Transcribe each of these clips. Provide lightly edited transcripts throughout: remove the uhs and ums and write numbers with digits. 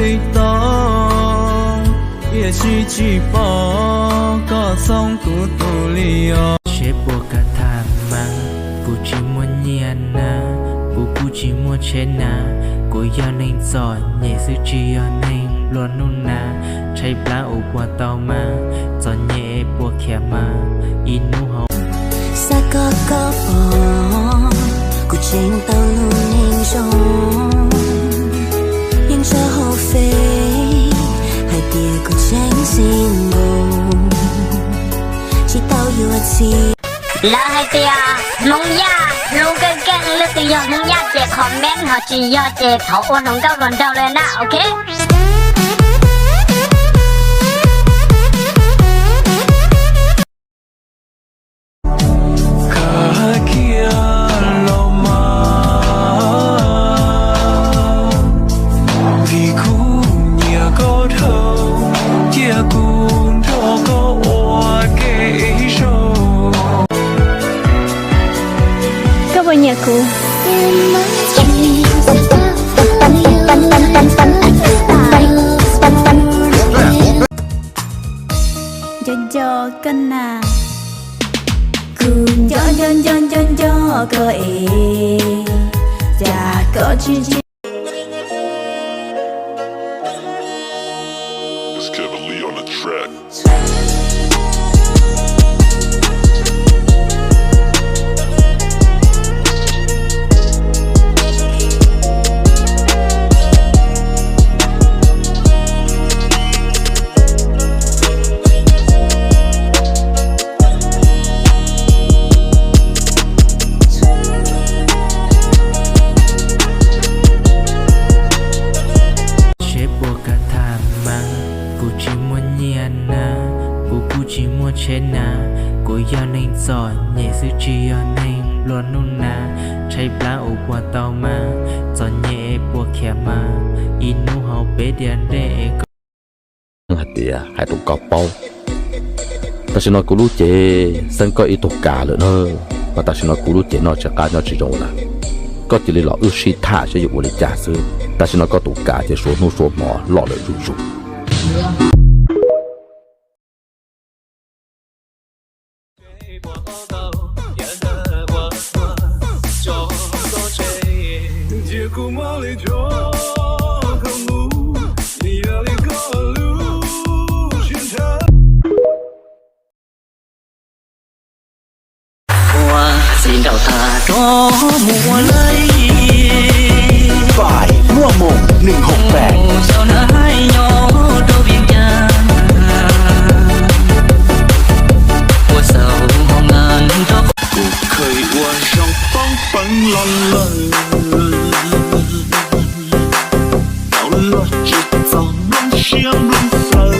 tích to也是chỉ bỏ có sông của tu liao chế bộ cả thảm mà cụ chỉ muốn nhiên na cụ chỉ muốn chế na cụ do nên giỏi nhẹ sự chỉ do nên luôn nung na chạy plá ủ qua tàu mà giỏi nhẹ bộ khẽ mà inu hậu sa có bỏ cụ trên tàu luôn nhanh rong nhưng cho hậu phê hai tia cụ tránh xin bồn chỉ tàu yêu chi là hai tia mong ya luôn cái lướt từ giờ mong ya chế comment họ chỉ do chế thấu ôn không cao còn đâu lên nào ok nhà cô cho cân à cùng cho cơ ý và có chi It's Kevin Lee on the track. chỉ muốn chế na cụ do nên giỏi nhẹ sự chỉ do nên luôn nung na chạy plá ủ qua tàu mà giỏi nhẹ bộ khẽ mà inu hậu bé điện để hạt tía hai tụ cọp bao ta chỉ nói cú lú chế sân có ít tụ cả nữa nữa và ta chỉ nói cú lú chế nó sẽ cả nó chỉ rồi là có chỉ là ước sĩ thả cho dụng để trả sư ta chỉ nói có tụ cả thì số nu số mỏ lọ lợi rủ rủ xin đầu ta có mùa lấy phải mua một nịnh hộp bẹt sao nó hai nhỏ đâu viên cha mùa sầu hồng ngàn cho cuộc khởi qua trong bóng bắn lon lần đạo luật chỉ dòng non xiêm luôn sờ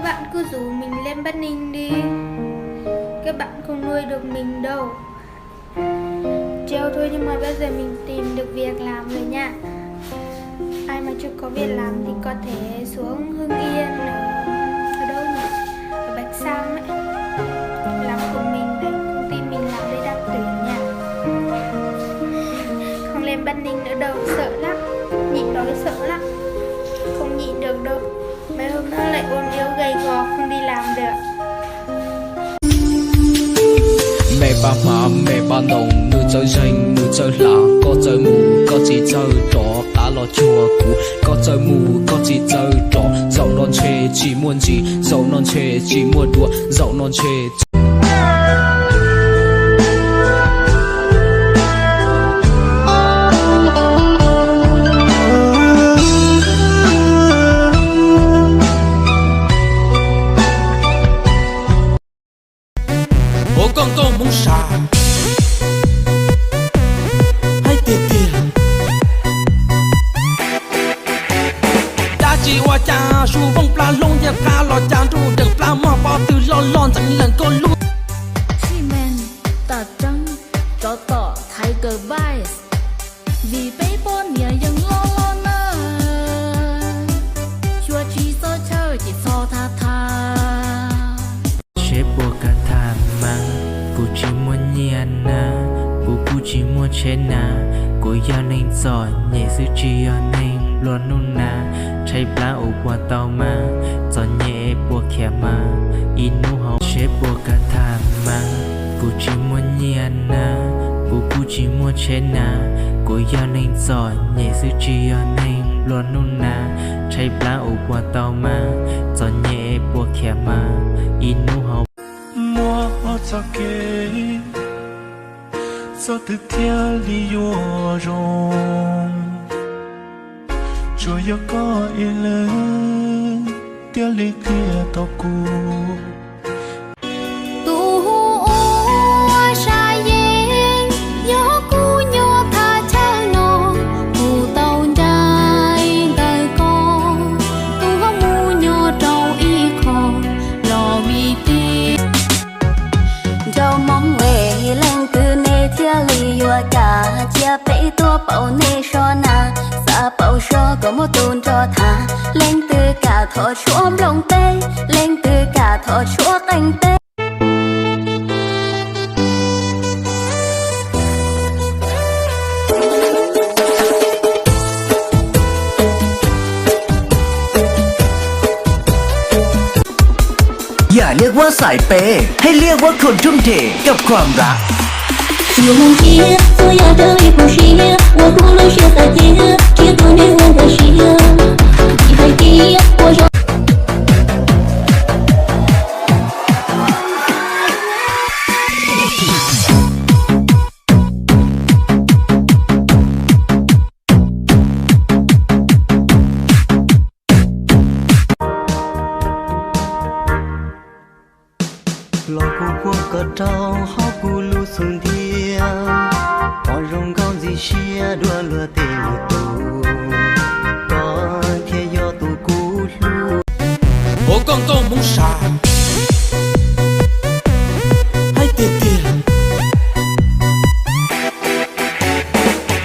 các bạn cứ rủ mình lên Bắc Ninh đi. Các bạn không nuôi được mình đâu. Trêu thôi nhưng mà bây giờ mình tìm được việc làm rồi nha. Ai mà chưa có việc làm thì có thể xuống Hưng Yên, ở đâu nhỉ? Ở Bạch Sang ấy, làm cùng mình đấy, công ty mình làm đây đang tuyển nha. Không lên Bắc Ninh nữa đâu, sợ lắm, nhịn đói sợ lắm, không nhịn được đâu. Mấy hôm nữa lại ốm yếu gầy gò không đi làm được. mẹ ba má mẹ ba nồng nữ chơi rình nữ chơi lá có chơi mù có chỉ chơi trò cá lò chùa cũ có chơi mù có chỉ chơi trò dẫu non chê chỉ muốn gì dẫu non chê chỉ muốn đùa dẫu non chê con muốn xà hay tiền tiền đã chỉ qua cha su vong pla lông ya pla lo cha ru đừng pla mà bao từ lo lon chẳng lần con lu xi men tạt trắng cho tỏ thay cờ vai vì bé bốn nhàยังlo lo nơ chua chi so chơi chỉ so tha tha chế bộ cả thảm màกูchỉ muốn nhẹ naกูchỉ muốn chết naกูอยากนิ่งจอดเหนื่อยซื้อจีอยากนิ่งล้วนนู่นนาใช้ปลาอุบว่าเตามาจอดเหนื่อยปวดแขนมาอินูเฮาเชฟปวดกันทางมากูchỉ muốn nhẹ naกูchỉ muốn chết naกูอยากนิ่งจอดเหนื่อยซื้อจีอยากนิ่งล้วนนู่นนาใช้ปลาอุบว่าเตามาจอดเหนื่อยปวดแขนมาอินูเฮาmua cho kê cho từ thiên lý yo rong rồi yo có ile tia lý kia to cu chia bể tua bầu nê so na sa bầu so có một tuần cho thà lên từ cả thọ chúa lồng tê lên từ cả thọ chúa canh têอย่าเรียกว่าสายเปย์ให้เรียกว่าคนทุ่มเทกับความรัก有梦境，所要的一步是，我不能学在地，只顾你我的心，一杯地，我说。老姑婆个招好不路送的光荣高的些落落的路当天要渡古路我con muốn xà hay tiền tiền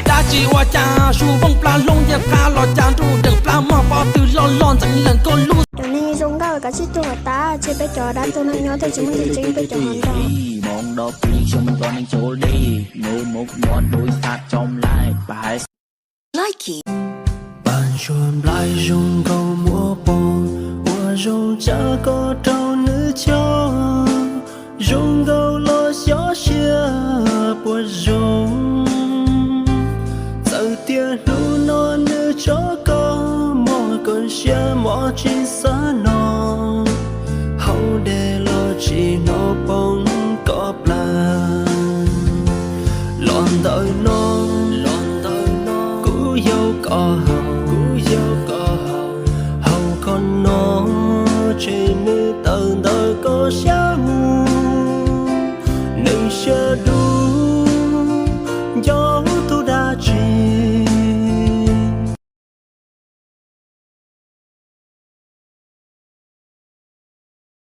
đã chỉ qua cha su vong pla lông ya pla lo cha ru đừng pla mà bao từ lo lon chẳng lần con lu nên dùng cao cả chiếc chuột ta chế bé trò đá tôi nói nhớ tôi chỉ muốn đi chính bé trò hòn đỏ mong đó khi chúng con nên chỗ đi người một ngọn đôi sát trong lại bài like bạn xuân lại dùng câu múa bồn hoa dùng cha có trâu nữ cho dùng câu lo gió chia buồn dùng giờ tiền nu non nữ cho có mỗi con xe mỗi trên xa